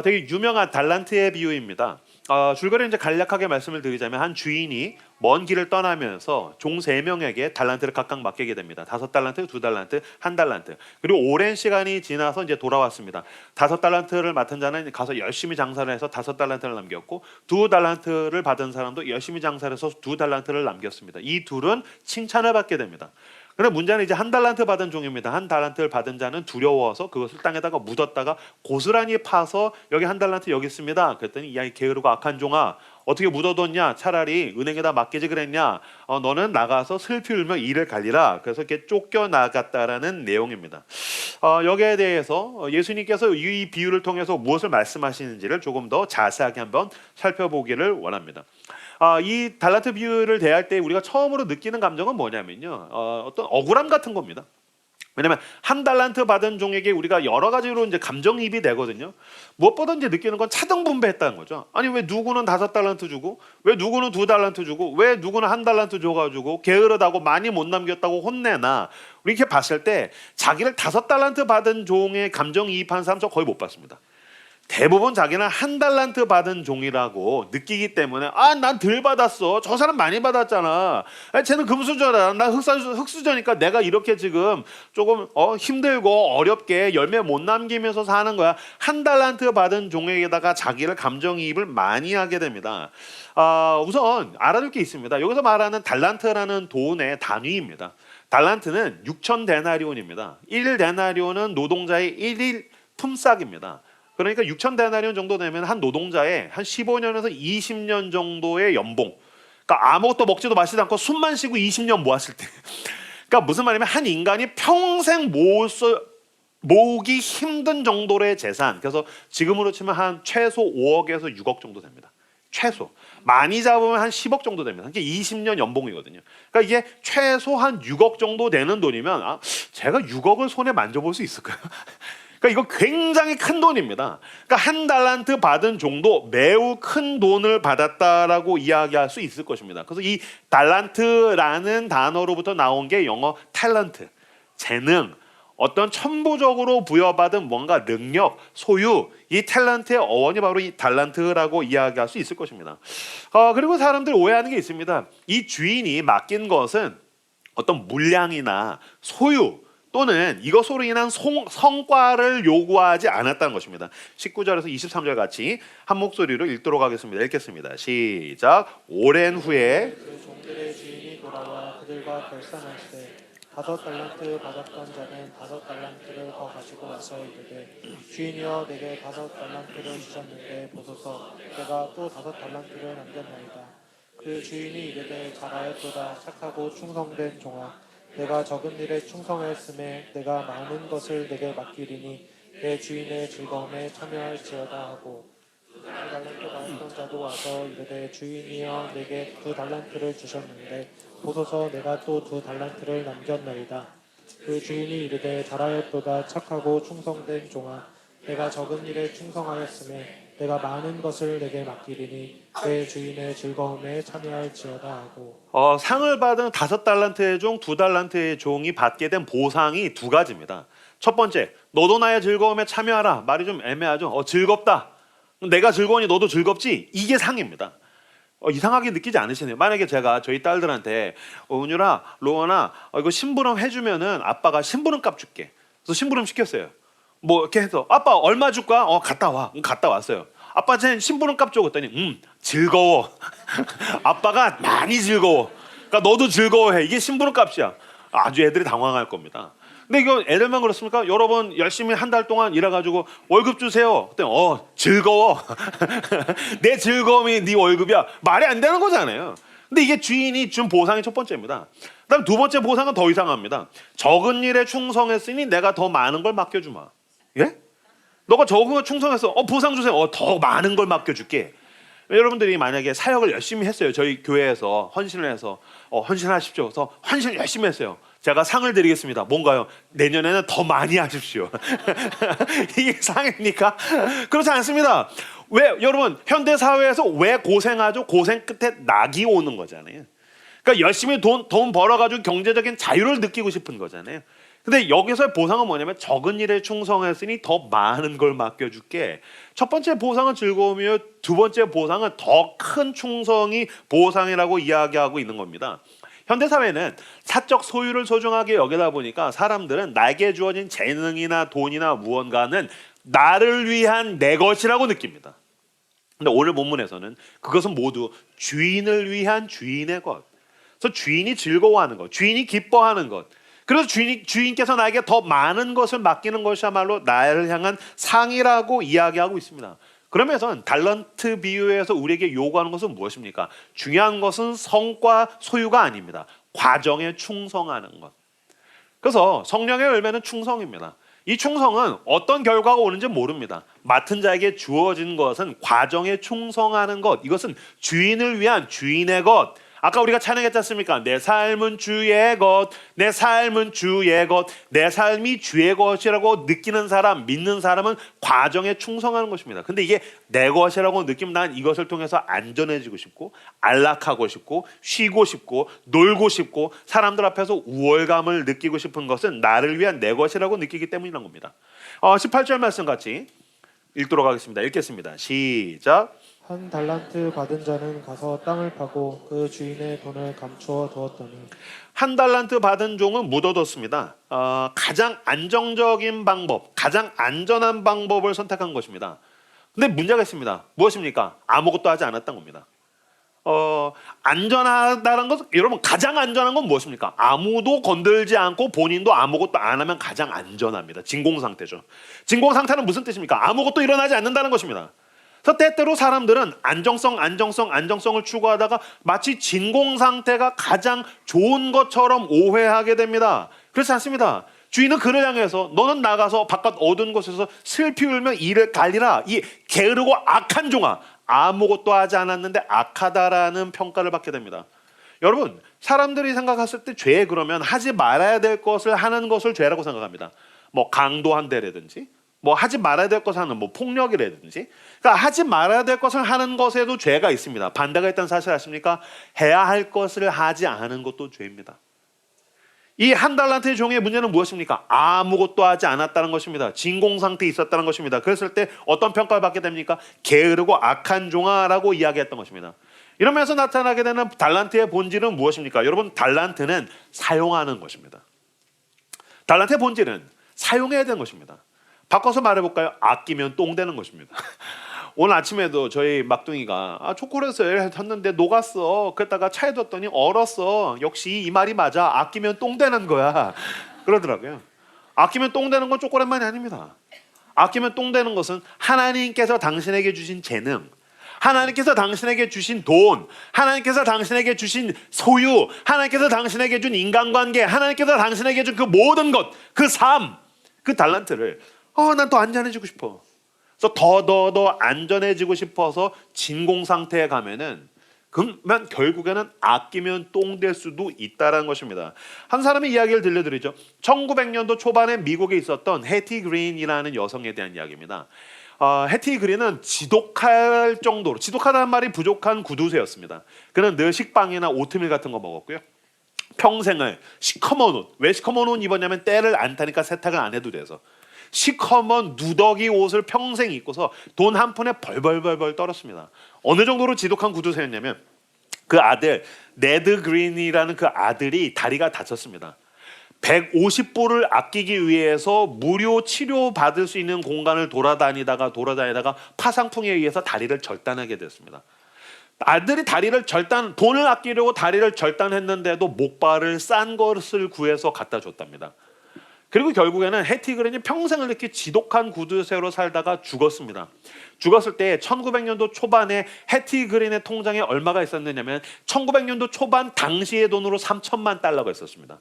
되게 유명한 달란트의 비유입니다. 줄거리 이제 간략하게 말씀을 드리자면 한 주인이 먼 길을 떠나면서 종 3명에게 달란트를 각각 맡기게 됩니다. 5달란트, 2달란트, 1달란트. 그리고 오랜 시간이 지나서 이제 돌아왔습니다. 5달란트를 맡은 자는 가서 열심히 장사를 해서 5달란트를 남겼고 2달란트를 받은 사람도 열심히 장사를 해서 2달란트를 남겼습니다. 이 둘은 칭찬을 받게 됩니다. 그런데 문제는 이제 1달란트 받은 종입니다. 1달란트를 받은 자는 두려워서 그것을 땅에다가 묻었다가 고스란히 파서 여기 1달란트 여기 있습니다. 그랬더니 이 아이 게으르고 악한 종아, 어떻게 묻어뒀냐? 차라리 은행에다 맡기지 그랬냐? 너는 나가서 슬피 울며 일을 갈리라. 그래서 이렇게 쫓겨나갔다라는 내용입니다. 여기에 대해서 예수님께서 이 비유를 통해서 무엇을 말씀하시는지를 조금 더 자세하게 한번 살펴보기를 원합니다. 이 달란트 비유를 대할 때 우리가 처음으로 느끼는 감정은 뭐냐면요, 어떤 억울함 같은 겁니다. 왜냐면 1달란트 받은 종에게 우리가 여러 가지로 이제 감정이입이 되거든요. 무엇보다 이제 느끼는 건 차등분배했다는 거죠. 아니 왜 누구는 5달란트 주고, 왜 누구는 2달란트 주고, 왜 누구는 1달란트 줘가지고 게으르다고 많이 못 남겼다고 혼내나. 우리 이렇게 봤을 때 자기를 5달란트 받은 종의 감정이입한 사람 저 거의 못 봤습니다. 대부분 자기는 1달란트 받은 종이라고 느끼기 때문에 난 덜 받았어. 저 사람 많이 받았잖아. 쟤는 금수저라. 나 흙수저니까 내가 이렇게 지금 조금 힘들고 어렵게 열매 못 남기면서 사는 거야. 1달란트 받은 종에게다가 자기를 감정이입을 많이 하게 됩니다. 우선 알아둘 게 있습니다. 여기서 말하는 달란트라는 돈의 단위입니다. 달란트는 6,000데나리온입니다. 1데나리온은 노동자의 1일 품삯입니다. 그러니까 6,000데나리온 정도 되면 한 노동자의 한 15년에서 20년 정도의 연봉. 그러니까 아무것도 먹지도 마시지 않고 숨만 쉬고 20년 모았을 때. 그러니까 무슨 말이냐면 한 인간이 평생 모으기 힘든 정도의 재산. 그래서 지금으로 치면 한 최소 5억에서 6억 정도 됩니다. 최소. 많이 잡으면 한 10억 정도 됩니다. 이게 20년 연봉이거든요. 그러니까 이게 최소 한 6억 정도 되는 돈이면 제가 6억을 손에 만져볼 수 있을까요? 그러니까 이거 굉장히 큰 돈입니다. 그러니까 1달란트 받은 종도 매우 큰 돈을 받았다라고 이야기할 수 있을 것입니다. 그래서 이 달란트라는 단어로부터 나온 게 영어 탤런트, 재능, 어떤 천부적으로 부여받은 뭔가 능력, 소유, 이 탤런트의 어원이 바로 이 달란트라고 이야기할 수 있을 것입니다. 그리고 사람들 오해하는 게 있습니다. 이 주인이 맡긴 것은 어떤 물량이나 소유 또는 이것으로 인한 성과를 요구하지 않았다는 것입니다. 19절에서 23절 같이 한 목소리로 읽도록 하겠습니다. 읽겠습니다. 시작. 오랜 후에 그 종들의 주인이 돌아와 그들과 결산할 때 5달란트 받았던 자는 5달란트를 더 가지고 와서 이르되 주인이여 내게 5달란트를 주셨는데 보소서 내가 또 5달란트를 남겼나이다. 그 주인이 이르되 잘하였도다 착하고 충성된 종아 내가 적은 일에 충성하였음에 내가 많은 것을 내게 맡기리니 내 주인의 즐거움에 참여할지어다 하고 2달란트 받았던 자도 와서 이르되 주인이여 내게 2달란트를 주셨는데 보소서 내가 또 2달란트를 남겼나이다. 그 주인이 이르되 잘하였도다 착하고 충성된 종아 내가 적은 일에 충성하였음에 내가 많은 것을 내게 맡기리니 내 주인의 즐거움에 참여할지어다 하고 상을 받은 5달란트의 종, 2달란트의 종이 받게 된 보상이 두 가지입니다. 첫 번째, 너도 나의 즐거움에 참여하라. 말이 좀 애매하죠. 즐겁다. 내가 즐거우니 너도 즐겁지? 이게 상입니다. 이상하게 느끼지 않으시네요. 만약에 제가 저희 딸들한테 은유라, 로원아, 이거 심부름 해주면은 아빠가 심부름값 줄게. 그래서 심부름 시켰어요. 뭐 이렇게 해서 아빠 얼마 줄까? 갔다 와. 갔다 왔어요. 아빠 쟤 심부름값 줘. 그랬더니 즐거워. 아빠가 많이 즐거워. 그러니까 너도 즐거워해. 이게 심부름값이야. 아주 애들이 당황할 겁니다. 근데 이거 애들만 그렇습니까? 여러분 열심히 한 달 동안 일해가지고 월급 주세요. 그때 즐거워. 내 즐거움이 네 월급이야. 말이 안 되는 거잖아요. 근데 이게 주인이 준 보상이 첫 번째입니다. 그다음 두 번째 보상은 더 이상합니다. 적은 일에 충성했으니 내가 더 많은 걸 맡겨주마. 예? 너가 적은 거 충성해서 보상 주세요. 더 많은 걸 맡겨줄게. 여러분들이 만약에 사역을 열심히 했어요. 저희 교회에서 헌신을 해서 헌신하십시오. 그래서 헌신을 열심히 했어요. 제가 상을 드리겠습니다. 뭔가요? 내년에는 더 많이 하십시오. 이게 상입니까? 그렇지 않습니다. 왜 여러분 현대 사회에서 왜 고생하죠? 고생 끝에 낙이 오는 거잖아요. 그러니까 열심히 돈 벌어가지고 경제적인 자유를 느끼고 싶은 거잖아요. 근데 여기서의 보상은 뭐냐면 적은 일에 충성했으니 더 많은 걸 맡겨줄게. 첫 번째 보상은 즐거움이요. 두 번째 보상은 더 큰 충성이 보상이라고 이야기하고 있는 겁니다. 현대사회는 사적 소유를 소중하게 여기다 보니까 사람들은 나에게 주어진 재능이나 돈이나 무언가는 나를 위한 내 것이라고 느낍니다. 근데 오늘 본문에서는 그것은 모두 주인을 위한 주인의 것. 그래서 주인이 즐거워하는 것, 주인이 기뻐하는 것. 그래서 주인께서 나에게 더 많은 것을 맡기는 것이야말로 나를 향한 상이라고 이야기하고 있습니다. 그러면서 달란트 비유에서 우리에게 요구하는 것은 무엇입니까? 중요한 것은 성과 소유가 아닙니다. 과정에 충성하는 것. 그래서 성령의 열매는 충성입니다. 이 충성은 어떤 결과가 오는지 모릅니다. 맡은 자에게 주어진 것은 과정에 충성하는 것. 이것은 주인을 위한 주인의 것. 아까 우리가 찬양했지 않습니까? 내 삶은 주의 것, 내 삶은 주의 것, 내 삶이 주의 것이라고 느끼는 사람, 믿는 사람은 과정에 충성하는 것입니다. 근데 이게 내 것이라고 느끼면 난 이것을 통해서 안전해지고 싶고 안락하고 싶고 쉬고 싶고 놀고 싶고 사람들 앞에서 우월감을 느끼고 싶은 것은 나를 위한 내 것이라고 느끼기 때문이란 겁니다. 18절 말씀 같이 읽도록 하겠습니다. 읽겠습니다. 시작. 한 달란트 받은 자는 가서 땅을 파고 그 주인의 돈을 감추어 두었더니 한 달란트 받은 종은 묻어뒀습니다. 가장 안정적인 방법, 가장 안전한 방법을 선택한 것입니다. 근데 문제가 있습니다. 무엇입니까? 아무것도 하지 않았던 겁니다. 안전하다는 것, 여러분 가장 안전한 건 무엇입니까? 아무도 건들지 않고 본인도 아무것도 안 하면 가장 안전합니다. 진공 상태죠. 진공 상태는 무슨 뜻입니까? 아무것도 일어나지 않는다는 것입니다. 그래서 때때로 사람들은 안정성을 추구하다가 마치 진공 상태가 가장 좋은 것처럼 오해하게 됩니다. 그렇지 않습니다. 주인은 그를 향해서 너는 나가서 바깥 어두운 곳에서 슬피 울며 이를 갈리라. 이 게으르고 악한 종아, 아무것도 하지 않았는데 악하다라는 평가를 받게 됩니다. 여러분, 사람들이 생각했을 때 죄 그러면 하지 말아야 될 것을 하는 것을 죄라고 생각합니다. 뭐 강도한대라든지 뭐 하지 말아야 될 것을 하는 뭐 폭력이라든지, 그러니까 하지 말아야 될 것을 하는 것에도 죄가 있습니다. 반대가 있다는 사실 아십니까? 해야 할 것을 하지 않은 것도 죄입니다. 이 한 달란트의 종의 문제는 무엇입니까? 아무것도 하지 않았다는 것입니다. 진공 상태에 있었다는 것입니다. 그랬을 때 어떤 평가를 받게 됩니까? 게으르고 악한 종아라고 이야기했던 것입니다. 이러면서 나타나게 되는 달란트의 본질은 무엇입니까? 여러분, 달란트는 사용하는 것입니다. 달란트의 본질은 사용해야 되는 것입니다. 바꿔서 말해볼까요? 아끼면 똥 되는 것입니다. 오늘 아침에도 저희 막둥이가 초콜릿을 샀는데 녹았어. 그랬다가 차에 뒀더니 얼었어. 역시 이 말이 맞아. 아끼면 똥 되는 거야. 그러더라고요. 아끼면 똥 되는 건 초콜릿만이 아닙니다. 아끼면 똥 되는 것은 하나님께서 당신에게 주신 재능, 하나님께서 당신에게 주신 돈, 하나님께서 당신에게 주신 소유, 하나님께서 당신에게 준 인간관계, 하나님께서 당신에게 준 그 모든 것, 그 삶, 그 달란트를 난 더 안전해지고 싶어. 그래서 더 안전해지고 싶어서 진공 상태에 가면은 그러면 결국에는 아끼면 똥 될 수도 있다라는 것입니다. 한 사람의 이야기를 들려드리죠. 1900년도 초반에 미국에 있었던 해티 그린이라는 여성에 대한 이야기입니다. 해티 그린은 지독할 정도로, 지독하다는 말이 부족한 구두쇠였습니다. 그는 늘 식빵이나 오트밀 같은 거 먹었고요. 평생을 시커먼 옷, 왜 시커먼 옷 입었냐면 때를 안 타니까 세탁을 안 해도 돼서 시커먼 누더기 옷을 평생 입고서 돈 한 푼에 벌벌벌 떨었습니다. 어느 정도로 지독한 구두쇠였냐면 그 아들 네드 그린이라는 그 아들이 다리가 다쳤습니다. 150불을 아끼기 위해서 무료 치료 받을 수 있는 공간을 돌아다니다가 파상풍에 의해서 다리를 절단하게 됐습니다. 아들이 돈을 아끼려고 다리를 절단했는데도 목발을 싼 것을 구해서 갖다 줬답니다. 그리고 결국에는 해티 그린이 평생을 이렇게 지독한 구두쇠로 살다가 죽었습니다. 죽었을 때 1900년도 초반에 해티 그린의 통장에 얼마가 있었느냐면 1900년도 초반 당시의 돈으로 3천만 달러가 있었습니다.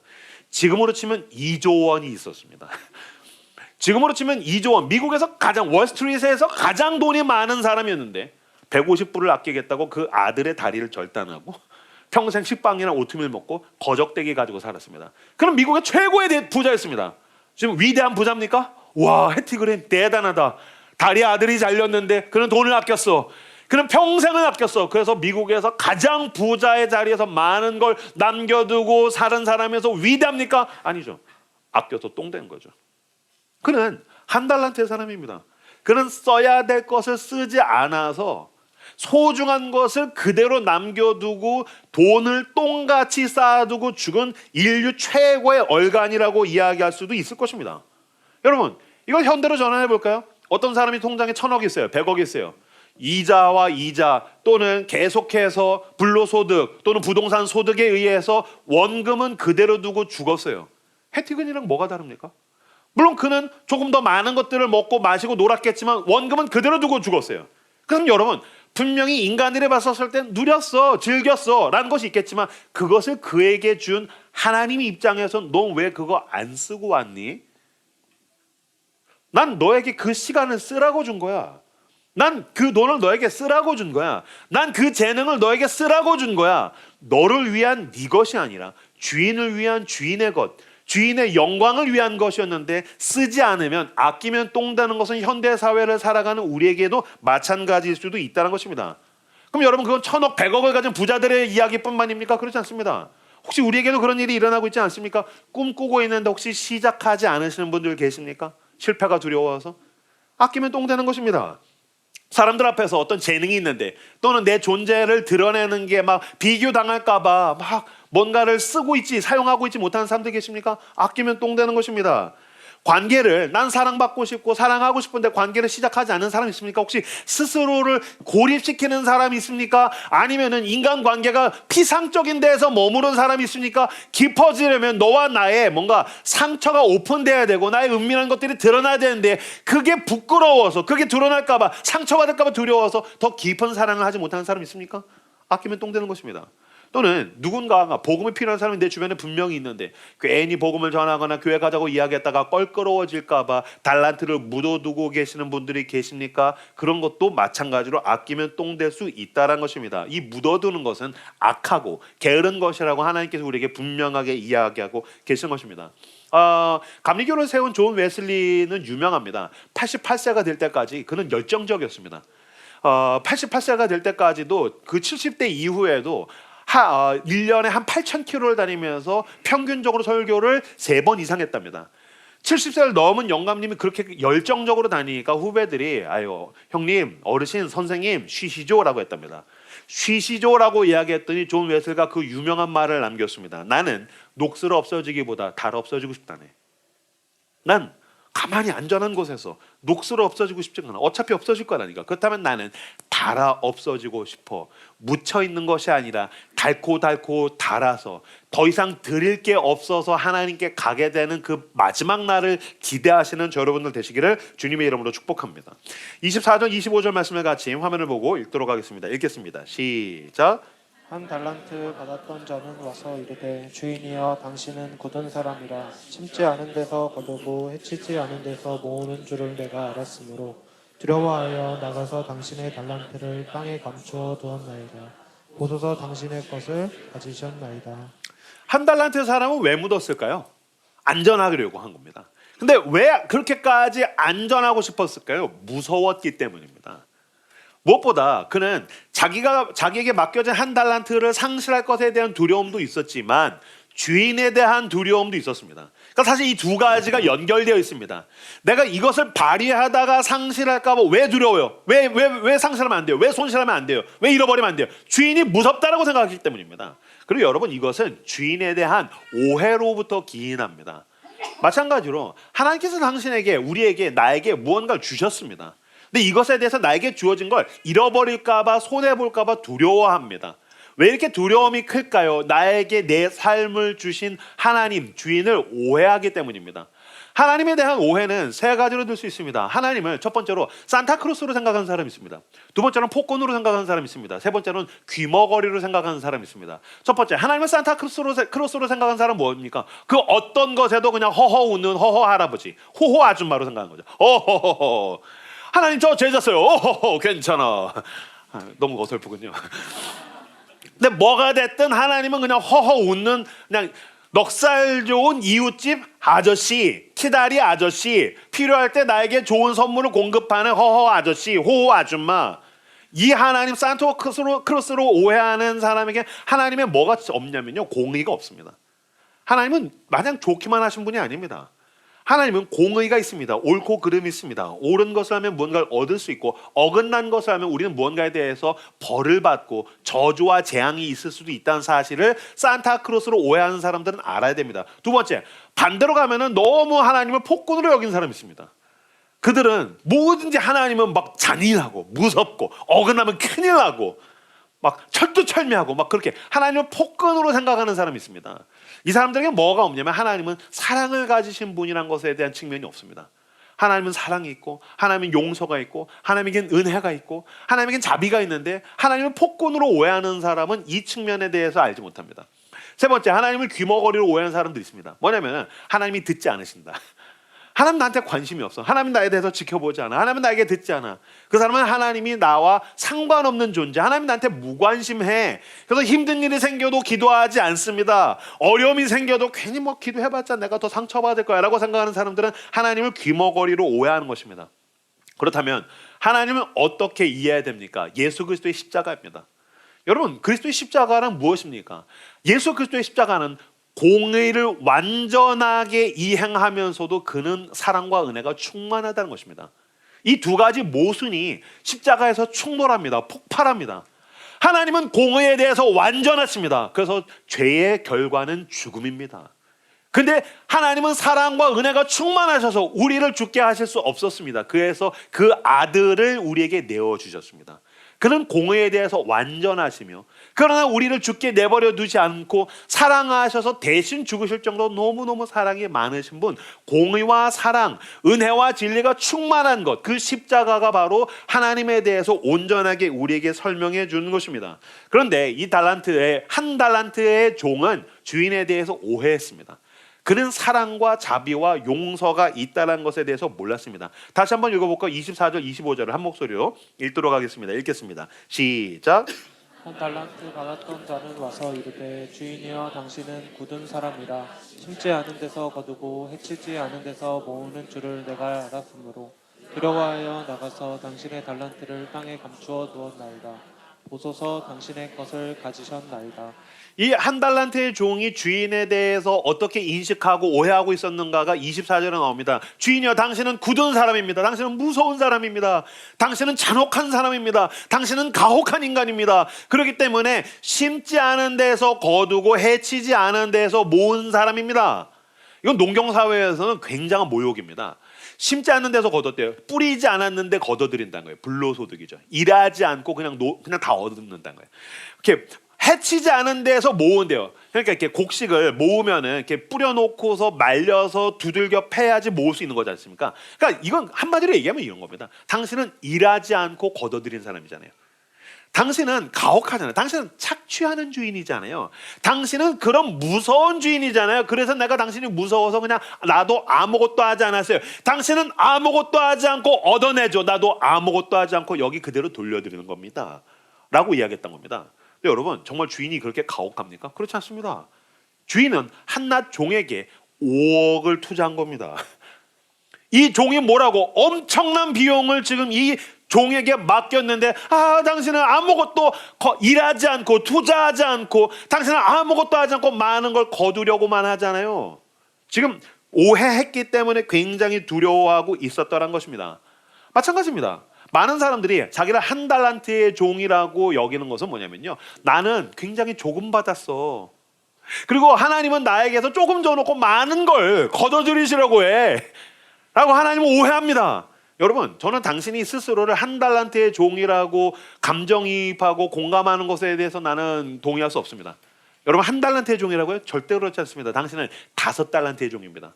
지금으로 치면 2조 원이 있었습니다. 지금으로 치면 2조 원, 미국에서 월스트리트에서 가장 돈이 많은 사람이었는데 150불을 아끼겠다고 그 아들의 다리를 절단하고 평생 식빵이나 오트밀 먹고 거적대기 가지고 살았습니다. 그럼 미국의 최고의 부자였습니다. 지금 위대한 부자입니까? 와, 해티 그린 대단하다. 다리 아들이 잘렸는데 그는 돈을 아꼈어. 그는 평생을 아꼈어. 그래서 미국에서 가장 부자의 자리에서 많은 걸 남겨두고 사는 사람에서 위대합니까? 아니죠. 아껴서 똥된 거죠. 그는 한 달란트의 사람입니다. 그는 써야 될 것을 쓰지 않아서 소중한 것을 그대로 남겨두고 돈을 똥같이 쌓아두고 죽은 인류 최고의 얼간이라고 이야기할 수도 있을 것입니다. 여러분, 이걸 현대로 전환해 볼까요? 어떤 사람이 통장에 1,000억이 있어요, 100억이 있어요. 이자와 이자 또는 계속해서 불로소득 또는 부동산 소득에 의해서 원금은 그대로 두고 죽었어요. 해티근이랑 뭐가 다릅니까? 물론 그는 조금 더 많은 것들을 먹고 마시고 놀았겠지만 원금은 그대로 두고 죽었어요. 그럼 여러분, 분명히 인간들이 봤었을 땐 누렸어, 즐겼어 라는 것이 있겠지만 그것을 그에게 준 하나님 입장에서 너 왜 그거 안 쓰고 왔니? 난 너에게 그 시간을 쓰라고 준 거야. 난 그 돈을 너에게 쓰라고 준 거야. 난 그 재능을 너에게 쓰라고 준 거야. 너를 위한 네 것이 아니라 주인을 위한 주인의 것, 주인의 영광을 위한 것이었는데 쓰지 않으면, 아끼면 똥되는 것은 현대 사회를 살아가는 우리에게도 마찬가지일 수도 있다는 것입니다. 그럼 여러분, 그건 1,000억, 100억을 가진 부자들의 이야기뿐만입니까? 그렇지 않습니다. 혹시 우리에게도 그런 일이 일어나고 있지 않습니까? 꿈꾸고 있는데 혹시 시작하지 않으시는 분들 계십니까? 실패가 두려워서? 아끼면 똥되는 것입니다. 사람들 앞에서 어떤 재능이 있는데 또는 내 존재를 드러내는 게 막 비교당할까봐 막 뭔가를 쓰고 있지, 사용하고 있지 못하는 사람들 계십니까? 아끼면 똥되는 것입니다. 관계를, 난 사랑받고 싶고 사랑하고 싶은데 관계를 시작하지 않는 사람 있습니까? 혹시 스스로를 고립시키는 사람이 있습니까? 아니면은 인간관계가 피상적인 데에서 머무른 사람이 있습니까? 깊어지려면 너와 나의 뭔가 상처가 오픈돼야 되고 나의 은밀한 것들이 드러나야 되는데 그게 부끄러워서, 그게 드러날까봐, 상처받을까봐 두려워서 더 깊은 사랑을 하지 못하는 사람이 있습니까? 아끼면 똥되는 것입니다. 또는 누군가가 복음이 필요한 사람이 내 주변에 분명히 있는데 괜히 복음을 전하거나 교회 가자고 이야기했다가 껄끄러워질까봐 달란트를 묻어두고 계시는 분들이 계십니까? 그런 것도 마찬가지로 아끼면 똥될 수 있다는 것입니다. 이 묻어두는 것은 악하고 게으른 것이라고 하나님께서 우리에게 분명하게 이야기하고 계신 것입니다. 감리교를 세운 존 웨슬리는 유명합니다. 88세가 될 때까지 그는 열정적이었습니다. 88세가 될 때까지도 그 70대 이후에도 1년에 한 8,000km를 다니면서 평균적으로 설교를 3번 이상 했답니다. 70세를 넘은 영감님이 그렇게 열정적으로 다니니까 후배들이 아유 형님, 어르신, 선생님 쉬시죠라고 했답니다. 쉬시죠라고 이야기했더니 존 웨슬가 그 유명한 말을 남겼습니다. 나는 녹슬어 없어지기보다 달아 없어지고 싶다네. 난 가만히 안전한 곳에서 녹슬어 없어지고 싶지 않아. 어차피 없어질 거라니까. 그렇다면 나는 달아 없어지고 싶어. 묻혀있는 것이 아니라 달고 달아서 더 이상 드릴 게 없어서 하나님께 가게 되는 그 마지막 날을 기대하시는 저 여러분들 되시기를 주님의 이름으로 축복합니다. 24절 25절 말씀을 같이 화면을 보고 읽도록 하겠습니다. 읽겠습니다. 시작. 한 달란트 받았던 자는 와서 이르되 주인이여 당신은 굳은 사람이라 심지 않은 데서 거두고 해치지 않은 데서 모으는 줄을 내가 알았으므로 두려워하여 나가서 당신의 달란트를 땅에 감추어 두었나이다. 보소서 당신의 것을 가지셨나이다. 한 달란트의 사람은 왜 묻었을까요? 안전하려고 한 겁니다. 근데 왜 그렇게까지 안전하고 싶었을까요? 무서웠기 때문입니다. 무엇보다 그는 자기에게 맡겨진 한 달란트를 상실할 것에 대한 두려움도 있었지만 주인에 대한 두려움도 있었습니다. 그러니까 사실 이 두 가지가 연결되어 있습니다. 내가 이것을 발휘하다가 상실할까 봐 왜 두려워요? 왜 상실하면 안 돼요? 왜 손실하면 안 돼요? 왜 잃어버리면 안 돼요? 주인이 무섭다라고 생각하기 때문입니다. 그리고 여러분, 이것은 주인에 대한 오해로부터 기인합니다. 마찬가지로 하나님께서 당신에게, 우리에게, 나에게 무언가를 주셨습니다. 근데 이것에 대해서 나에게 주어진 걸 잃어버릴까봐, 손해볼까봐 두려워합니다. 왜 이렇게 두려움이 클까요? 나에게 내 삶을 주신 하나님, 주인을 오해하기 때문입니다. 하나님에 대한 오해는 세 가지로 들 수 있습니다. 하나님을 첫 번째로 산타크로스로 생각하는 사람이 있습니다. 두 번째로는 폭군으로 생각하는 사람이 있습니다. 세 번째로는 귀머거리로 생각하는 사람이 있습니다. 첫 번째, 하나님을 산타크로스로 생각하는 사람은 뭡니까? 그 어떤 것에도 그냥 허허 웃는 허허 할아버지, 호호 아줌마로 생각하는 거죠. 어허허허. 하나님 저 죄 졌어요. 어허허 괜찮아. 너무 어설프군요. 근데 뭐가 됐든 하나님은 그냥 허허 웃는, 그냥 넉살 좋은 이웃집 아저씨, 키다리 아저씨, 필요할 때 나에게 좋은 선물을 공급하는 허허 아저씨, 호호 아줌마. 이 하나님 산타크로스로 오해하는 사람에게 하나님의 뭐가 없냐면요, 공의가 없습니다. 하나님은 마냥 좋기만 하신 분이 아닙니다. 하나님은 공의가 있습니다. 옳고 그름이 있습니다. 옳은 것을 하면 무언가를 얻을 수 있고 어긋난 것을 하면 우리는 무언가에 대해서 벌을 받고 저주와 재앙이 있을 수도 있다는 사실을 산타크로스로 오해하는 사람들은 알아야 됩니다. 두 번째, 반대로 가면은 너무 하나님을 폭군으로 여긴 사람이 있습니다. 그들은 뭐든지 하나님은 막 잔인하고 무섭고 어긋나면 큰일 나고 막 철두철미하고 막 그렇게 하나님을 폭군으로 생각하는 사람이 있습니다. 이 사람들에게 뭐가 없냐면 하나님은 사랑을 가지신 분이란 것에 대한 측면이 없습니다. 하나님은 사랑이 있고 하나님은 용서가 있고 하나님에겐 은혜가 있고 하나님에겐 자비가 있는데 하나님을 폭군으로 오해하는 사람은 이 측면에 대해서 알지 못합니다. 세 번째, 하나님을 귀머거리로 오해하는 사람들이 있습니다. 뭐냐면 하나님이 듣지 않으신다. 하나님 나한테 관심이 없어. 하나님 나에 대해서 지켜보지 않아. 하나님 나에게 듣지 않아. 그 사람은 하나님이 나와 상관없는 존재. 하나님 나한테 무관심해. 그래서 힘든 일이 생겨도 기도하지 않습니다. 어려움이 생겨도 괜히 뭐 기도해봤자 내가 더 상처받을 거야 라고 생각하는 사람들은 하나님을 귀머거리로 오해하는 것입니다. 그렇다면 하나님은 어떻게 이해해야 됩니까? 예수 그리스도의 십자가입니다. 여러분, 그리스도의 십자가는 무엇입니까? 예수 그리스도의 십자가는 공의를 완전하게 이행하면서도 그는 사랑과 은혜가 충만하다는 것입니다. 이 두 가지 모순이 십자가에서 충돌합니다. 폭발합니다. 하나님은 공의에 대해서 완전하십니다. 그래서 죄의 결과는 죽음입니다. 근데 하나님은 사랑과 은혜가 충만하셔서 우리를 죽게 하실 수 없었습니다. 그래서 그 아들을 우리에게 내어주셨습니다. 그는 공의에 대해서 완전하시며 그러나 우리를 죽게 내버려 두지 않고 사랑하셔서 대신 죽으실 정도로 너무너무 사랑이 많으신 분, 공의와 사랑, 은혜와 진리가 충만한 것, 그 십자가가 바로 하나님에 대해서 온전하게 우리에게 설명해 주는 것입니다. 그런데 이 한 달란트의 종은 주인에 대해서 오해했습니다. 그는 사랑과 자비와 용서가 있다는 것에 대해서 몰랐습니다. 다시 한번 읽어볼까요? 24절 25절을 한 목소리로 읽도록 하겠습니다. 읽겠습니다. 시작. 한 달란트 받았던 자는 와서 이르되 주인이여 당신은 굳은 사람이라 심지 않은 데서 거두고 해치지 않은 데서 모으는 줄을 내가 알았으므로 두려워하여 나가서 당신의 달란트를 땅에 감추어 두었나이다. 보소서 당신의 것을 가지셨나이다. 이 한 달란트의 종이 주인에 대해서 어떻게 인식하고 오해하고 있었는가가 24절에 나옵니다. 주인이여 당신은 굳은 사람입니다. 당신은 무서운 사람입니다. 당신은 잔혹한 사람입니다. 당신은 가혹한 인간입니다. 그렇기 때문에 심지 않은 데서 거두고 해치지 않은 데서 모은 사람입니다. 이건 농경사회에서는 굉장한 모욕입니다. 심지 않는 데서 거뒀대요. 뿌리지 않았는데 거둬들인다는 거예요. 불로소득이죠. 일하지 않고 그냥 다 얻는다는 거예요. 이렇게 해치지 않은 데서 모은대요. 그러니까 이렇게 곡식을 모으면은 이렇게 뿌려놓고서 말려서 두들겨 패야지 모을 수 있는 거지 않습니까? 그러니까 이건 한마디로 얘기하면 이런 겁니다. 당신은 일하지 않고 거둬들인 사람이잖아요. 당신은 가혹하잖아요. 당신은 착취하는 주인이잖아요. 당신은 그런 무서운 주인이잖아요. 그래서 내가 당신이 무서워서 그냥 나도 아무것도 하지 않았어요. 당신은 아무것도 하지 않고 얻어내죠. 나도 아무것도 하지 않고 여기 그대로 돌려드리는 겁니다. 라고 이야기했던 겁니다. 근데 여러분, 정말 주인이 그렇게 가혹합니까? 그렇지 않습니다. 주인은 한낱 종에게 5억을 투자한 겁니다. 이 종이 뭐라고 엄청난 비용을 지금 이 종에게 맡겼는데 당신은 아무것도 일하지 않고 투자하지 않고 당신은 아무것도 하지 않고 많은 걸 거두려고만 하잖아요. 지금 오해했기 때문에 굉장히 두려워하고 있었더란 것입니다. 마찬가지입니다. 많은 사람들이 자기를 한 달란트의 종이라고 여기는 것은 뭐냐면요, 나는 굉장히 조금 받았어. 그리고 하나님은 나에게서 조금 줘놓고 많은 걸 거둬들이시라고 해 라고 하나님은 오해합니다. 여러분, 저는 당신이 스스로를 한 달란트의 종이라고 감정이입하고 공감하는 것에 대해서 나는 동의할 수 없습니다. 여러분, 한 달란트의 종이라고요? 절대 그렇지 않습니다. 당신은 5달란트의 종입니다.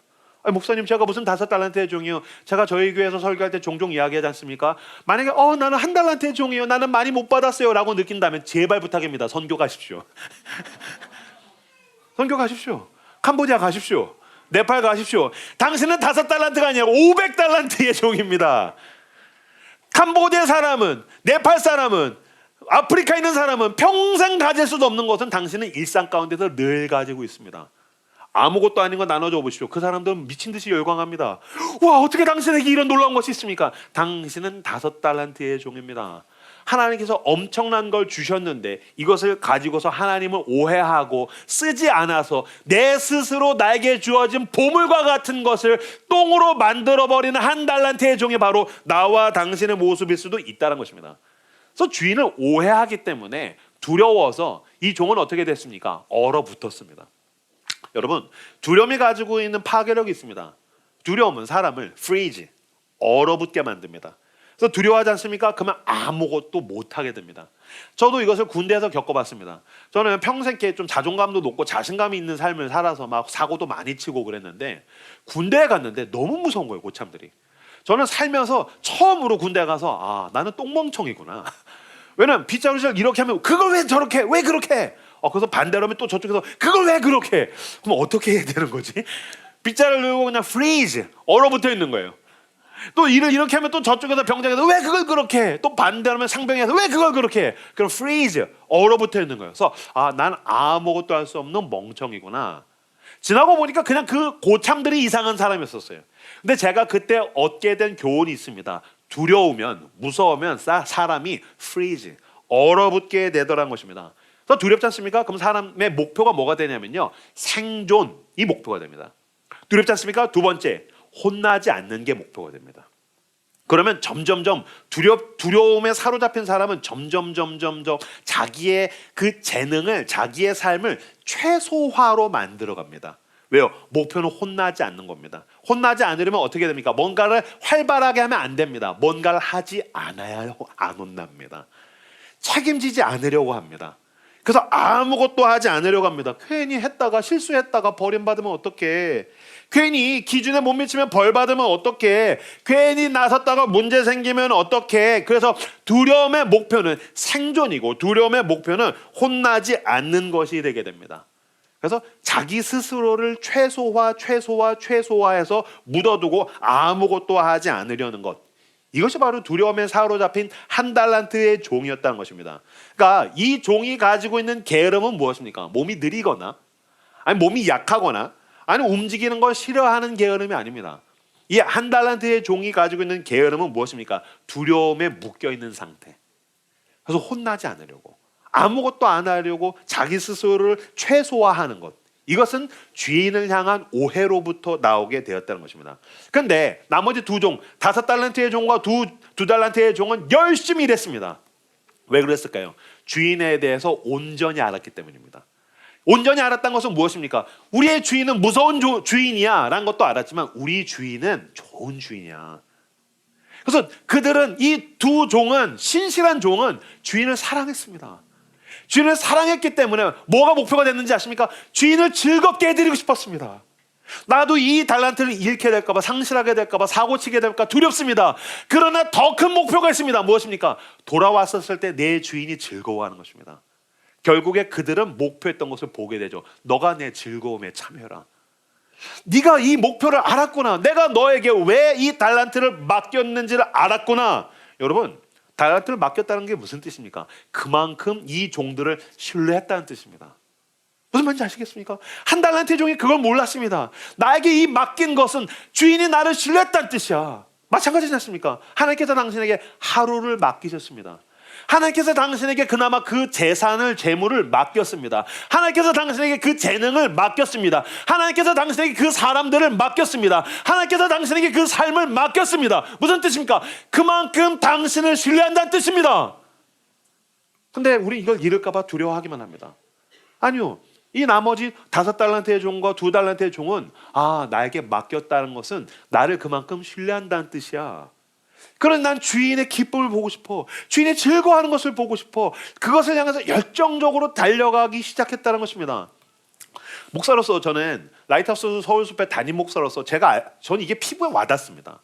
목사님, 제가 무슨 5달란트의 종이요? 제가 저희 교회에서 설교할 때 종종 이야기하지 않습니까? 만약에 나는 한 달란트의 종이요, 나는 많이 못 받았어요 라고 느낀다면 제발 부탁입니다. 선교 가십시오. 선교 가십시오. 캄보디아 가십시오. 네팔 가십시오. 당신은 5달란트가 아니라 500달란트의 종입니다. 캄보디아 사람은, 네팔 사람은, 아프리카에 있는 사람은 평생 가질 수도 없는 것은 당신은 일상 가운데서 늘 가지고 있습니다. 아무것도 아닌 거 나눠줘 보십시오. 그 사람들은 미친 듯이 열광합니다. 와, 어떻게 당신에게 이런 놀라운 것이 있습니까? 당신은 5달란트의 종입니다. 하나님께서 엄청난 걸 주셨는데 이것을 가지고서 하나님을 오해하고 쓰지 않아서 내 스스로 나에게 주어진 보물과 같은 것을 똥으로 만들어버리는 한 달란트의 종이 바로 나와 당신의 모습일 수도 있다는 것입니다. 그래서 주인을 오해하기 때문에 두려워서 이 종은 어떻게 됐습니까? 얼어붙었습니다. 여러분, 두려움이 가지고 있는 파괴력이 있습니다. 두려움은 사람을 freeze, 얼어붙게 만듭니다. 그래서 두려워하지 않습니까? 그러면 아무것도 못하게 됩니다. 저도 이것을 군대에서 겪어봤습니다. 저는 평생께 좀 자존감도 높고 자신감이 있는 삶을 살아서 막 사고도 많이 치고 그랬는데 군대에 갔는데 너무 무서운 거예요, 고참들이. 저는 살면서 처음으로 군대 가서 나는 똥멍청이구나. 왜냐면 빗자루질 이렇게 하면 그걸 왜 저렇게 왜 그렇게 해? 그래서 반대로 하면 또 저쪽에서 그걸 왜 그렇게 해? 그럼 어떻게 해야 되는 거지? 빗자루를 들고 그냥 freeze, 얼어붙어 있는 거예요. 또 일을 이렇게 하면 또 저쪽에서 병장에서 왜 그걸 그렇게 해? 또 반대로 하면 상병에서 왜 그걸 그렇게 해? 그럼 freeze, 얼어붙어 있는 거예요. 그래서 난 아무것도 할 수 없는 멍청이구나. 지나고 보니까 그냥 그 고참들이 이상한 사람이었었어요. 근데 제가 그때 얻게 된 교훈이 있습니다. 두려우면, 무서우면 사람이 freeze, 얼어붙게 되더라는 것입니다. 그래서 두렵지 않습니까? 그럼 사람의 목표가 뭐가 되냐면요, 생존이 목표가 됩니다. 두렵지 않습니까? 두 번째, 혼나지 않는 게 목표가 됩니다. 그러면 점점점 두려움에 사로잡힌 사람은 점점 자기의 그 재능을, 자기의 삶을 최소화로 만들어 갑니다. 왜요? 목표는 혼나지 않는 겁니다. 혼나지 않으려면 어떻게 됩니까? 뭔가를 활발하게 하면 안 됩니다. 뭔가를 하지 않아야 안 혼납니다. 책임지지 않으려고 합니다. 그래서 아무것도 하지 않으려고 합니다. 괜히 했다가 실수했다가 버림받으면 어떡해? 괜히 기준에 못 미치면 벌 받으면 어떡해? 괜히 나섰다가 문제 생기면 어떡해? 그래서 두려움의 목표는 생존이고 두려움의 목표는 혼나지 않는 것이 되게 됩니다. 그래서 자기 스스로를 최소화해서 묻어두고 아무것도 하지 않으려는 것. 이것이 바로 두려움에 사로잡힌 한 달란트의 종이었다는 것입니다. 그러니까 이 종이 가지고 있는 게으름은 무엇입니까? 몸이 느리거나 아니 몸이 약하거나 아니 움직이는 걸 싫어하는 게으름이 아닙니다. 이 한 달란트의 종이 가지고 있는 게으름은 무엇입니까? 두려움에 묶여 있는 상태. 그래서 혼나지 않으려고, 아무것도 안 하려고 자기 스스로를 최소화하는 것. 이것은 주인을 향한 오해로부터 나오게 되었다는 것입니다. 그런데 나머지 두 종, 5달란트의 종과 두 달란트의 종은 열심히 일했습니다. 왜 그랬을까요? 주인에 대해서 온전히 알았기 때문입니다. 온전히 알았다는 것은 무엇입니까? 우리의 주인은 무서운 주인이야 라는 것도 알았지만 우리 주인은 좋은 주인이야. 그래서 그들은, 이 두 종은, 신실한 종은 주인을 사랑했습니다. 주인을 사랑했기 때문에 뭐가 목표가 됐는지 아십니까? 주인을 즐겁게 해드리고 싶었습니다. 나도 이 달란트를 잃게 될까봐, 상실하게 될까봐, 사고치게 될까 두렵습니다. 그러나 더 큰 목표가 있습니다. 무엇입니까? 돌아왔었을 때 내 주인이 즐거워하는 것입니다. 결국에 그들은 목표했던 것을 보게 되죠. 너가 내 즐거움에 참여해라. 네가 이 목표를 알았구나. 내가 너에게 왜 이 달란트를 맡겼는지를 알았구나. 여러분, 달란트를 맡겼다는 게 무슨 뜻입니까? 그만큼 이 종들을 신뢰했다는 뜻입니다. 무슨 말인지 아시겠습니까? 한 달란트의 종이 그걸 몰랐습니다. 나에게 이 맡긴 것은 주인이 나를 신뢰했다는 뜻이야. 마찬가지지 않습니까? 하나님께서 당신에게 하루를 맡기셨습니다. 하나님께서 당신에게 그나마 그 재산을, 재물을 맡겼습니다. 하나님께서 당신에게 그 재능을 맡겼습니다. 하나님께서 당신에게 그 사람들을 맡겼습니다. 하나님께서 당신에게 그 삶을 맡겼습니다. 무슨 뜻입니까? 그만큼 당신을 신뢰한다는 뜻입니다. 근데 우리 이걸 잃을까 봐 두려워하기만 합니다. 아니요. 이 나머지 5달란트의 종과 2달란트의 종은 나에게 맡겼다는 것은 나를 그만큼 신뢰한다는 뜻이야. 그런 난 주인의 기쁨을 보고 싶어. 주인의 즐거워하는 것을 보고 싶어. 그것을 향해서 열정적으로 달려가기 시작했다는 것입니다. 목사로서 저는 라이트하우스 서울숲의 담임 목사로서 저는 이게 피부에 와닿습니다.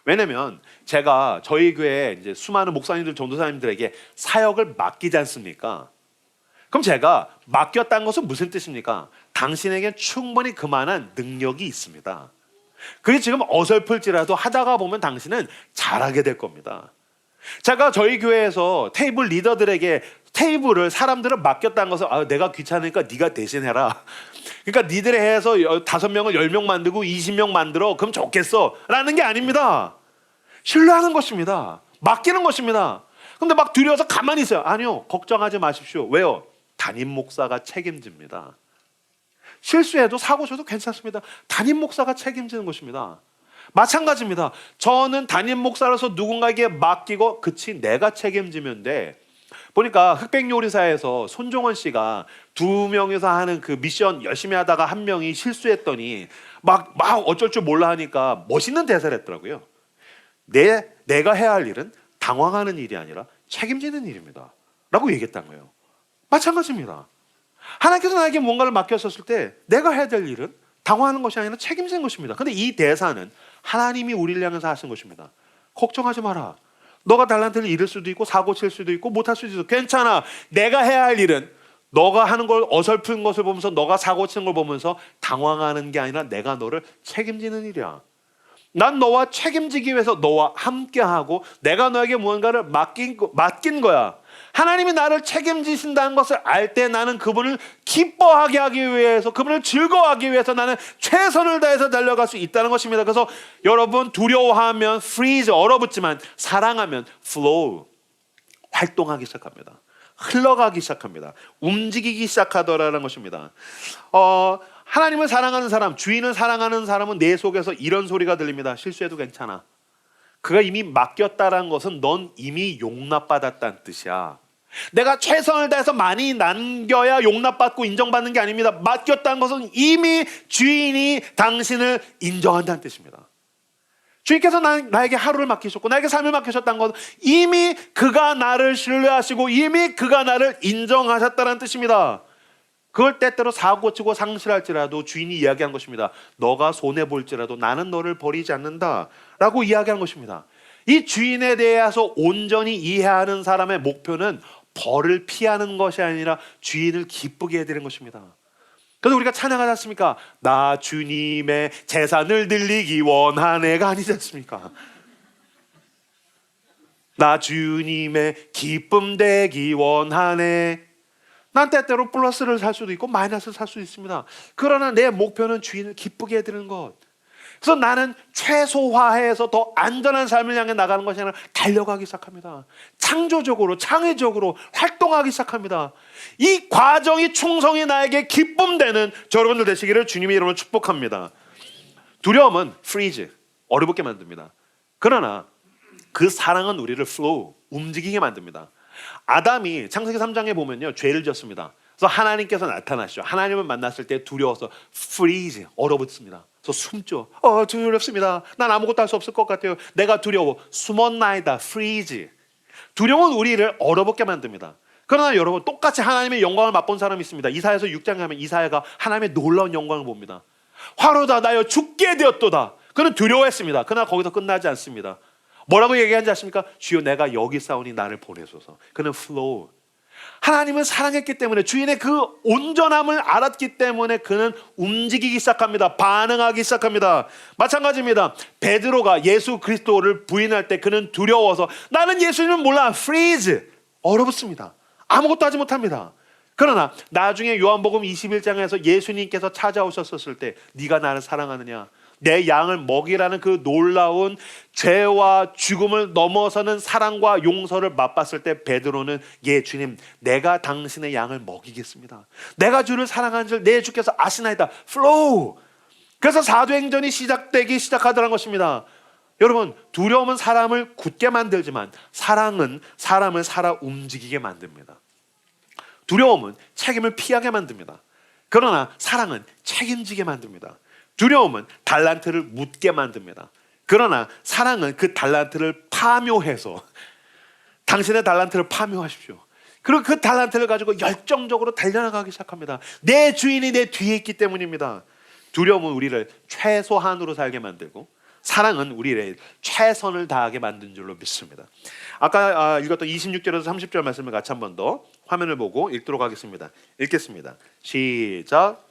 왜냐면 제가 저희 교회 이제 수많은 목사님들, 전도사님들에게 사역을 맡기지 않습니까? 그럼 제가 맡겼다는 것은 무슨 뜻입니까? 당신에게 충분히 그만한 능력이 있습니다. 그게 지금 어설플지라도 하다가 보면 당신은 잘하게 될 겁니다. 제가 저희 교회에서 테이블 리더들에게 테이블을, 사람들을 맡겼다는 것은 내가 귀찮으니까 네가 대신해라. 그러니까 니들이 해서 5명을 10명 만들고 20명 만들어. 그럼 좋겠어 라는 게 아닙니다. 신뢰하는 것입니다. 맡기는 것입니다. 근데 막 두려워서 가만히 있어요. 아니요, 걱정하지 마십시오. 왜요? 담임 목사가 책임집니다. 실수해도 사고 쳐도 괜찮습니다. 담임 목사가 책임지는 것입니다. 마찬가지입니다. 저는 담임 목사로서 누군가에게 맡기고 그치 내가 책임지면 돼. 보니까 흑백요리사에서 손종원 씨가 두 명이서 하는 그 미션 열심히 하다가 한 명이 실수했더니 막 어쩔 줄 몰라 하니까 멋있는 대사를 했더라고요. 내가 해야 할 일은 당황하는 일이 아니라 책임지는 일입니다 라고 얘기했던 거예요. 마찬가지입니다. 하나님께서 나에게 뭔가를 맡겼었을 때 내가 해야 될 일은 당황하는 것이 아니라 책임지는 것입니다. 근데 이 대사는 하나님이 우리를 향해서 하신 것입니다. 걱정하지 마라. 너가 달란트를 잃을 수도 있고 사고 칠 수도 있고 못할 수도 있어. 괜찮아. 내가 해야 할 일은 너가 하는 걸 어설픈 것을 보면서 너가 사고 치는 걸 보면서 당황하는 게 아니라 내가 너를 책임지는 일이야. 난 너와 책임지기 위해서 너와 함께하고 내가 너에게 무언가를 맡긴 거야. 하나님이 나를 책임지신다는 것을 알 때 나는 그분을 기뻐하게 하기 위해서, 그분을 즐거워하기 위해서 나는 최선을 다해서 달려갈 수 있다는 것입니다. 그래서 여러분, 두려워하면 freeze, 얼어붙지만 사랑하면 flow, 활동하기 시작합니다. 흘러가기 시작합니다. 움직이기 시작하더라는 것입니다. 하나님을 사랑하는 사람, 주인을 사랑하는 사람은 내 속에서 이런 소리가 들립니다. 실수해도 괜찮아. 그가 이미 맡겼다는 것은 넌 이미 용납받았다는 뜻이야. 내가 최선을 다해서 많이 남겨야 용납받고 인정받는 게 아닙니다. 맡겼다는 것은 이미 주인이 당신을 인정한다는 뜻입니다. 주님께서 나에게 하루를 맡기셨고 나에게 삶을 맡기셨다는 것은 이미 그가 나를 신뢰하시고 이미 그가 나를 인정하셨다는 뜻입니다. 그걸 때때로 사고치고 상실할지라도 주인이 이야기한 것입니다. 너가 손해볼지라도 나는 너를 버리지 않는다 라고 이야기한 것입니다. 이 주인에 대해서 온전히 이해하는 사람의 목표는 벌을 피하는 것이 아니라 주인을 기쁘게 해드리는 것입니다. 그래서 우리가 찬양하지 않습니까? 나 주님의 재산을 들리기 원하네가 아니지 않습니까? 나 주님의 기쁨 되기 원하네. 난 때때로 플러스를 살 수도 있고 마이너스를 살 수도 있습니다. 그러나 내 목표는 주인을 기쁘게 해드리는 것. 그래서 나는 최소화해서 더 안전한 삶을 향해 나가는 것이 아니라 달려가기 시작합니다. 창조적으로, 창의적으로 활동하기 시작합니다. 이 과정이 충성이 나에게 기쁨 되는 여러분들 되시기를 주님의 이름으로 축복합니다. 두려움은 freeze, 얼어붙게 만듭니다. 그러나 그 사랑은 우리를 flow, 움직이게 만듭니다. 아담이 창세기 3장에 보면요, 죄를 지었습니다. 그래서 하나님께서 나타나시죠. 하나님을 만났을 때 두려워서 freeze, 얼어붙습니다. 그래서 숨죠. 두렵습니다. 난 아무것도 할 수 없을 것 같아요. 내가 두려워. 숨었나이다. freeze. 두려움은 우리를 얼어붙게 만듭니다. 그러나 여러분, 똑같이 하나님의 영광을 맛본 사람이 있습니다. 이사야서 6장에 가면 이사야가 하나님의 놀라운 영광을 봅니다. 화로다 나여 죽게 되었도다. 그는 두려워했습니다. 그러나 거기서 끝나지 않습니다. 뭐라고 얘기하는지 아십니까? 주여 내가 여기 싸우니 나를 보내소서. 그는 flow. 하나님을 사랑했기 때문에 주인의 그 온전함을 알았기 때문에 그는 움직이기 시작합니다. 반응하기 시작합니다. 마찬가지입니다. 베드로가 예수 그리스도를 부인할 때 그는 두려워서 나는 예수님을 몰라. freeze. 얼어붙습니다. 아무것도 하지 못합니다. 그러나 나중에 요한복음 21장에서 예수님께서 찾아오셨을 때 네가 나를 사랑하느냐? 내 양을 먹이라는 그 놀라운 죄와 죽음을 넘어서는 사랑과 용서를 맛봤을 때 베드로는 예 주님 내가 당신의 양을 먹이겠습니다. 내가 주를 사랑하는 줄 내 주께서 아시나이다. flow. 그래서 사도행전이 시작되기 시작하더라는 것입니다. 여러분, 두려움은 사람을 굳게 만들지만 사랑은 사람을 살아 움직이게 만듭니다. 두려움은 책임을 피하게 만듭니다. 그러나 사랑은 책임지게 만듭니다. 두려움은 달란트를 묻게 만듭니다. 그러나 사랑은 그 달란트를 파묘해서 당신의 달란트를 파묘하십시오. 그리고 그 달란트를 가지고 열정적으로 달려나가기 시작합니다. 내 주인이 내 뒤에 있기 때문입니다. 두려움은 우리를 최소한으로 살게 만들고 사랑은 우리를 최선을 다하게 만든 줄로 믿습니다. 아까 읽었던 26절에서 30절 말씀을 같이 한 번 더 화면을 보고 읽도록 하겠습니다. 읽겠습니다. 시작.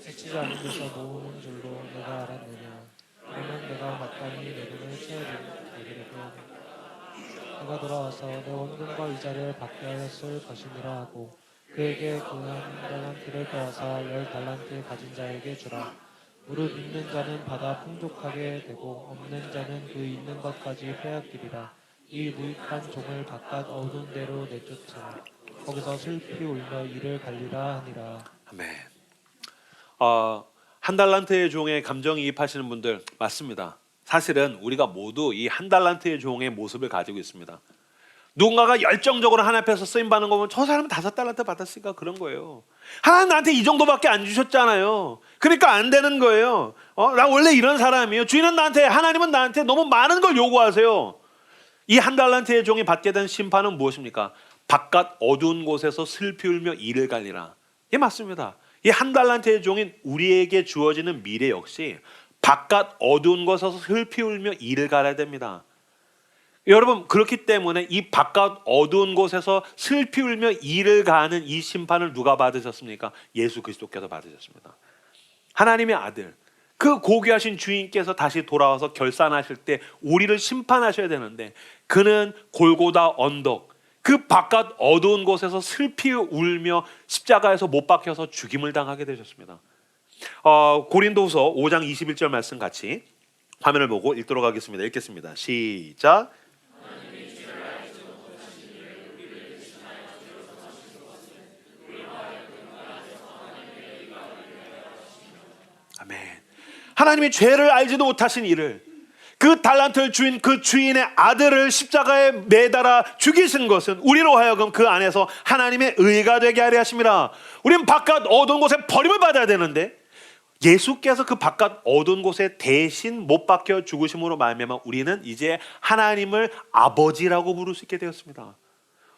해치지 않는 데서 모으는 줄로 내가 알았느냐. 그러면 내가 마땅히 내 돈을 채워드리게 되었느냐. 내가 돌아와서 내 원금과 이자를 받게 하였을 것이니라 하고 그에게 그 한 달란트를 빼앗아 10달란트 가진 자에게 주라. 무릇 있는 자는 받아 풍족하게 되고 없는 자는 그 있는 것까지 빼앗기리라. 이 무익한 종을 바깥 어두운 데로 내쫓으라. 거기서 슬피 울며 이를 갈리라 하니라. 아멘. 한 달란트의 종에 감정이입하시는 분들 맞습니다. 사실은 우리가 모두 이 한 달란트의 종의 모습을 가지고 있습니다. 누군가가 열정적으로 하나님 앞에서 쓰임 받는 거 보면 저 사람은 5달란트 받았으니까 그런 거예요. 하나님 나한테 이 정도밖에 안 주셨잖아요. 그러니까 안 되는 거예요. 나 원래 이런 사람이에요. 주인은 나한테, 하나님은 나한테 너무 많은 걸 요구하세요. 이 한 달란트의 종이 받게 된 심판은 무엇입니까? 바깥 어두운 곳에서 슬피 울며 이를 갈리라. 예, 맞습니다. 이 한 달란트의 종인 우리에게 주어지는 미래 역시 바깥 어두운 곳에서 슬피 울며 이를 갈아야 됩니다. 여러분, 그렇기 때문에 이 바깥 어두운 곳에서 슬피 울며 이를 가하는 이 심판을 누가 받으셨습니까? 예수 그리스도께서 받으셨습니다. 하나님의 아들, 그 고귀하신 주인께서 다시 돌아와서 결산하실 때 우리를 심판하셔야 되는데 그는 골고다 언덕, 그 바깥 어두운 곳에서 슬피 울며 십자가에서 못 박혀서 죽임을 당하게 되셨습니다. 고린도후서 5장 21절 말씀 같이 화면을 보고 읽도록 하겠습니다. 읽겠습니다. 시작. 아멘. 하나님이 죄를 알지도 못하신 이를, 그 달란트를 주인 그 주인의 아들을 십자가에 매달아 죽이신 것은 우리로 하여금 그 안에서 하나님의 의가 되게 하려 하심이라. 우리는 바깥 어두운 곳에 버림을 받아야 되는데 예수께서 그 바깥 어두운 곳에 대신 못 박혀 죽으심으로 말미암아 우리는 이제 하나님을 아버지라고 부를 수 있게 되었습니다.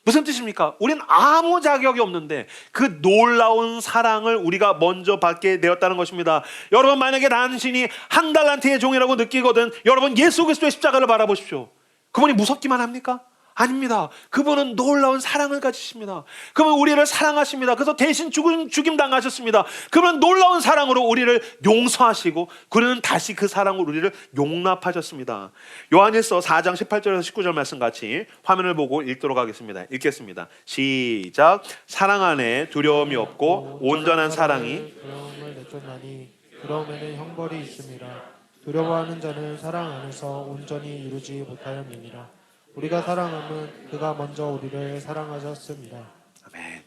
무슨 뜻입니까? 우리는 아무 자격이 없는데 그 놀라운 사랑을 우리가 먼저 받게 되었다는 것입니다. 여러분, 만약에 당신이 한 달란트의 종이라고 느끼거든, 여러분 예수 그리스도의 십자가를 바라보십시오. 그분이 무섭기만 합니까? 아닙니다. 그분은 놀라운 사랑을 가지십니다. 그분은 우리를 사랑하십니다. 그래서 대신 죽임 당하셨습니다. 그분은 놀라운 사랑으로 우리를 용서하시고 그는 다시 그 사랑으로 우리를 용납하셨습니다. 요한일서 4장 18절에서 19절 말씀 같이 화면을 보고 읽도록 하겠습니다. 읽겠습니다. 시작. 사랑 안에 두려움이 없고 온전한 사랑이 두려움을 내쫓나니 두려움에는 형벌이 있음이라. 두려워하는 자는 사랑 안에서 온전히 이루지 못하였느니라. 우리가 사랑함은 그가 먼저 우리를 사랑하셨습니다. 아멘.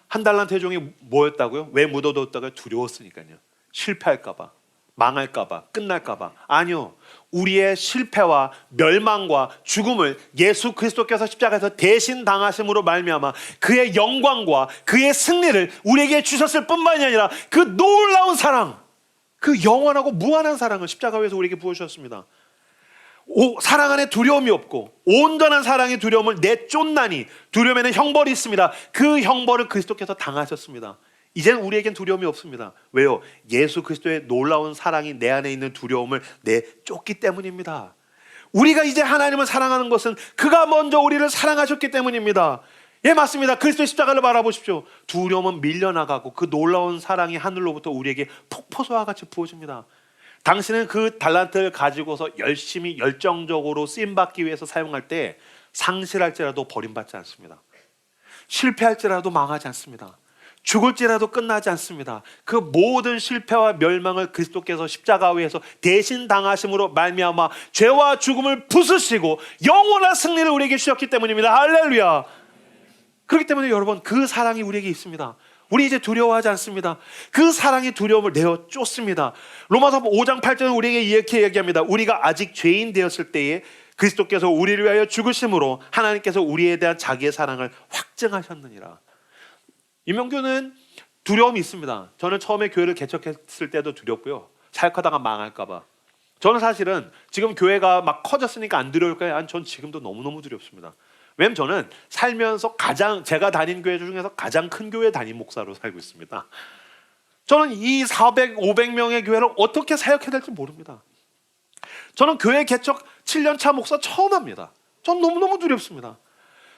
한 달란트의 종이 뭐였다고요? 왜 묻어뒀다고요? 두려웠으니까요. 실패할까봐, 망할까봐, 끝날까봐. 아니요, 우리의 실패와 멸망과 죽음을 예수 그리스도께서 십자가에서 대신 당하심으로 말미암아 그의 영광과 그의 승리를 우리에게 주셨을 뿐만이 아니라 그 놀라운 사랑, 그 영원하고 무한한 사랑을 십자가 위에서 우리에게 부어주셨습니다. 사랑 안에 두려움이 없고 온전한 사랑의 두려움을 내쫓나니 두려움에는 형벌이 있습니다. 그 형벌을 그리스도께서 당하셨습니다. 이제는 우리에겐 두려움이 없습니다. 왜요? 예수 그리스도의 놀라운 사랑이 내 안에 있는 두려움을 내쫓기 때문입니다. 우리가 이제 하나님을 사랑하는 것은 그가 먼저 우리를 사랑하셨기 때문입니다. 예, 맞습니다. 그리스도의 십자가를 바라보십시오. 두려움은 밀려나가고 그 놀라운 사랑이 하늘로부터 우리에게 폭포수와 같이 부어집니다. 당신은 그 달란트를 가지고서 열심히 열정적으로 쓰임받기 위해서 사용할 때 상실할지라도 버림받지 않습니다. 실패할지라도 망하지 않습니다. 죽을지라도 끝나지 않습니다. 그 모든 실패와 멸망을 그리스도께서 십자가 위에서 대신 당하심으로 말미암아 죄와 죽음을 부수시고 영원한 승리를 우리에게 주셨기 때문입니다. 할렐루야. 그렇기 때문에 여러분, 그 사랑이 우리에게 있습니다. 우리 이제 두려워하지 않습니다. 그 사랑이 두려움을 내어 쫓습니다. 로마서 5장 8절은 우리에게 이렇게 얘기합니다. 우리가 아직 죄인 되었을 때에 그리스도께서 우리를 위하여 죽으심으로 하나님께서 우리에 대한 자기의 사랑을 확증하셨느니라. 임명규는 두려움이 있습니다. 저는 처음에 교회를 개척했을 때도 두렵고요. 사역하다가 망할까 봐. 저는 사실은 지금 교회가 막 커졌으니까 안 두려울까요? 전 지금도 너무너무 두렵습니다. 왜냐면 저는 살면서 제가 다닌 교회 중에서 가장 큰 교회 담임 목사로 살고 있습니다. 저는 이 400, 500명의 교회를 어떻게 사역해야 될지 모릅니다. 저는 교회 개척 7년차 목사 처음 합니다. 전 너무너무 두렵습니다.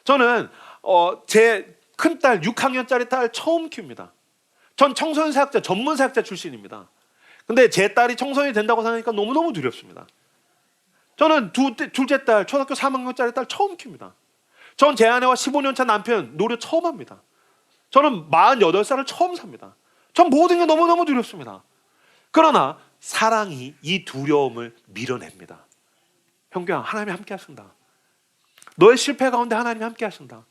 저는 제 큰딸 6학년짜리 딸 처음 키웁니다. 전 청소년 사역자, 전문 사역자 출신입니다. 근데 제 딸이 청소년이 된다고 생각하니까 너무너무 두렵습니다. 저는 둘째 딸, 초등학교 3학년짜리 딸 처음 키웁니다. 전 제 아내와 15년차 남편 노래 처음 합니다. 저는 48살을 처음 삽니다. 전 모든 게 너무너무 두렵습니다. 그러나 사랑이 이 두려움을 밀어냅니다. 형규야, 하나님이 함께 하신다. 너의 실패 가운데 하나님이 함께 하신다.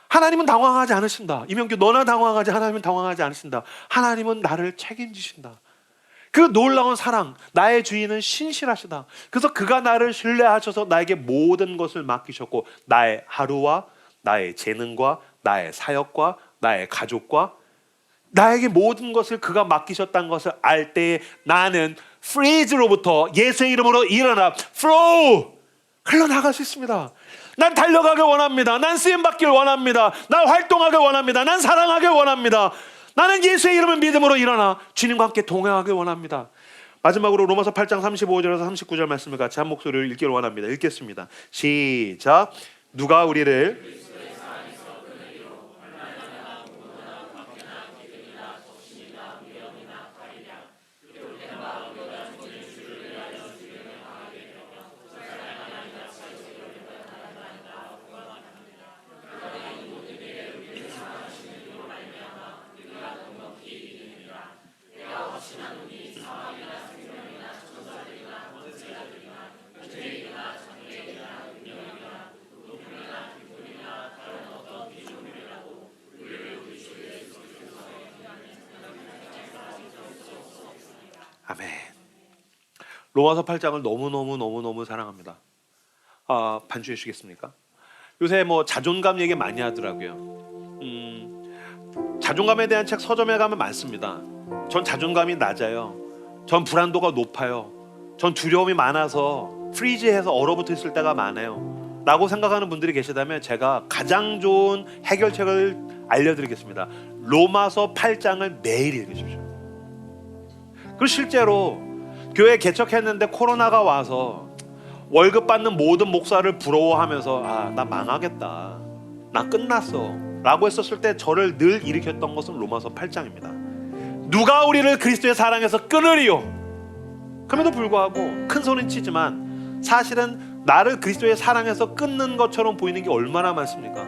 하나님은 당황하지 않으신다. 이명규, 너나 당황하지, 하나님은 당황하지 않으신다. 하나님은 나를 책임지신다. 그 놀라운 사랑, 나의 주인은 신실하시다. 그래서 그가 나를 신뢰하셔서 나에게 모든 것을 맡기셨고, 나의 하루와 나의 재능과 나의 사역과 나의 가족과 나에게 모든 것을 그가 맡기셨다는 것을 알 때에 나는 프리즈로부터 예수의 이름으로 일어나 flow 흘러나갈 수 있습니다. 난 달려가길 원합니다. 난 쓰임받길 원합니다. 난 활동하길 원합니다. 난 사랑하길 원합니다. 나는 예수의 이름을 믿음으로 일어나 주님과 함께 동행하길 원합니다. 마지막으로 로마서 8장 35절에서 39절 말씀을 같이 한 목소리로 읽기를 원합니다. 읽겠습니다. 시작. 누가 우리를 아멘. 로마서 8장을 너무너무 사랑합니다. 반주해 주시겠습니까? 요새 뭐 자존감 얘기 많이 하더라고요. 자존감에 대한 책 서점에 가면 많습니다. 전 자존감이 낮아요. 전 불안도가 높아요. 전 두려움이 많아서 프리즈해서 얼어붙어 있을 때가 많아요 라고 생각하는 분들이 계시다면 제가 가장 좋은 해결책을 알려드리겠습니다. 로마서 8장을 매일 읽으십시오. 그리고 실제로 교회 개척했는데 코로나가 와서 월급 받는 모든 목사를 부러워하면서 나 망하겠다, 나 끝났어 라고 했었을 때 저를 늘 일으켰던 것은 로마서 8장입니다. 누가 우리를 그리스도의 사랑에서 끊으리요? 그럼에도 불구하고 큰 소리는 치지만 사실은 나를 그리스도의 사랑에서 끊는 것처럼 보이는 게 얼마나 많습니까?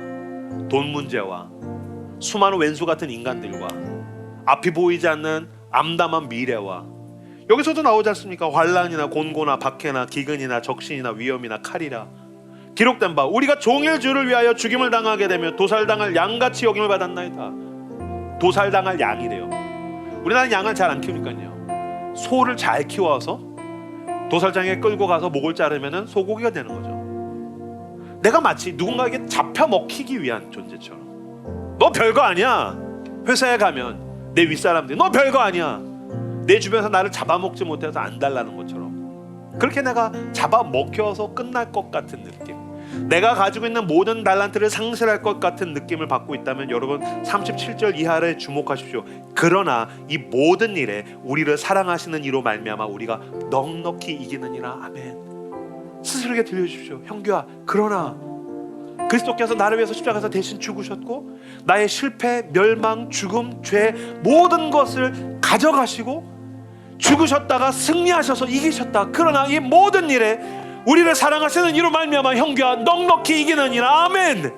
돈 문제와 수많은 왼수 같은 인간들과 앞이 보이지 않는 암담한 미래와 여기서도 나오지 않습니까? 환난이나 곤고나 박해나 기근이나 적신이나 위험이나 칼이라 기록된 바 우리가 종일 주를 위하여 죽임을 당하게 되며 도살당할 양같이 여김을 받았나이다. 도살당할 양이래요. 우리나라는 양을 잘 안 키우니까요. 소를 잘 키워서 도살장에 끌고 가서 목을 자르면 소고기가 되는 거죠. 내가 마치 누군가에게 잡혀 먹히기 위한 존재처럼. 너 별거 아니야. 회사에 가면 내 윗사람들이 너 별거 아니야. 내 주변에서 나를 잡아먹지 못해서 안 달라는 것처럼 그렇게 내가 잡아먹혀서 끝날 것 같은 느낌, 내가 가지고 있는 모든 달란트를 상실할 것 같은 느낌을 받고 있다면 여러분 37절 이하를 주목하십시오. 그러나 이 모든 일에 우리를 사랑하시는 이로 말미암아 우리가 넉넉히 이기느니라. 아멘. 스스로에게 들려주십시오. 형규야, 그러나 그리스도께서 나를 위해서 십자가에서 대신 죽으셨고 나의 실패, 멸망, 죽음, 죄 모든 것을 가져가시고 죽으셨다가 승리하셔서 이기셨다. 그러나 이 모든 일에 우리를 사랑하시는 이로 말미암아 형규야 넉넉히 이기느니라. 아멘.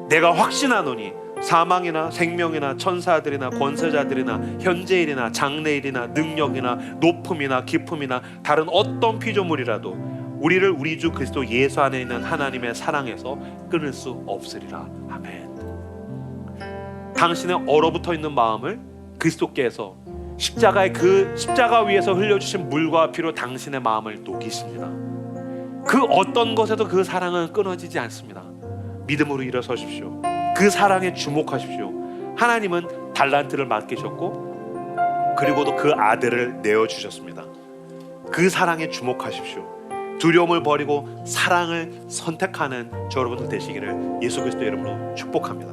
내가 확신하노니 사망이나 생명이나 천사들이나 권세자들이나 현재일이나 장래일이나 능력이나 높음이나 깊음이나 다른 어떤 피조물이라도 우리를 우리 주 그리스도 예수 안에 있는 하나님의 사랑에서 끊을 수 없으리라. 아멘. 당신의 얼어붙어 있는 마음을 그리스도께서 십자가 위에서 흘려주신 물과 피로 당신의 마음을 녹이십니다. 그 어떤 것에도 그 사랑은 끊어지지 않습니다. 믿음으로 일어서십시오. 그 사랑에 주목하십시오. 하나님은 달란트를 맡기셨고 그리고도 그 아들을 내어주셨습니다. 그 사랑에 주목하십시오. 두려움을 버리고 사랑을 선택하는 저 여러분들 되시기를 예수 그리스도의 이름으로 축복합니다.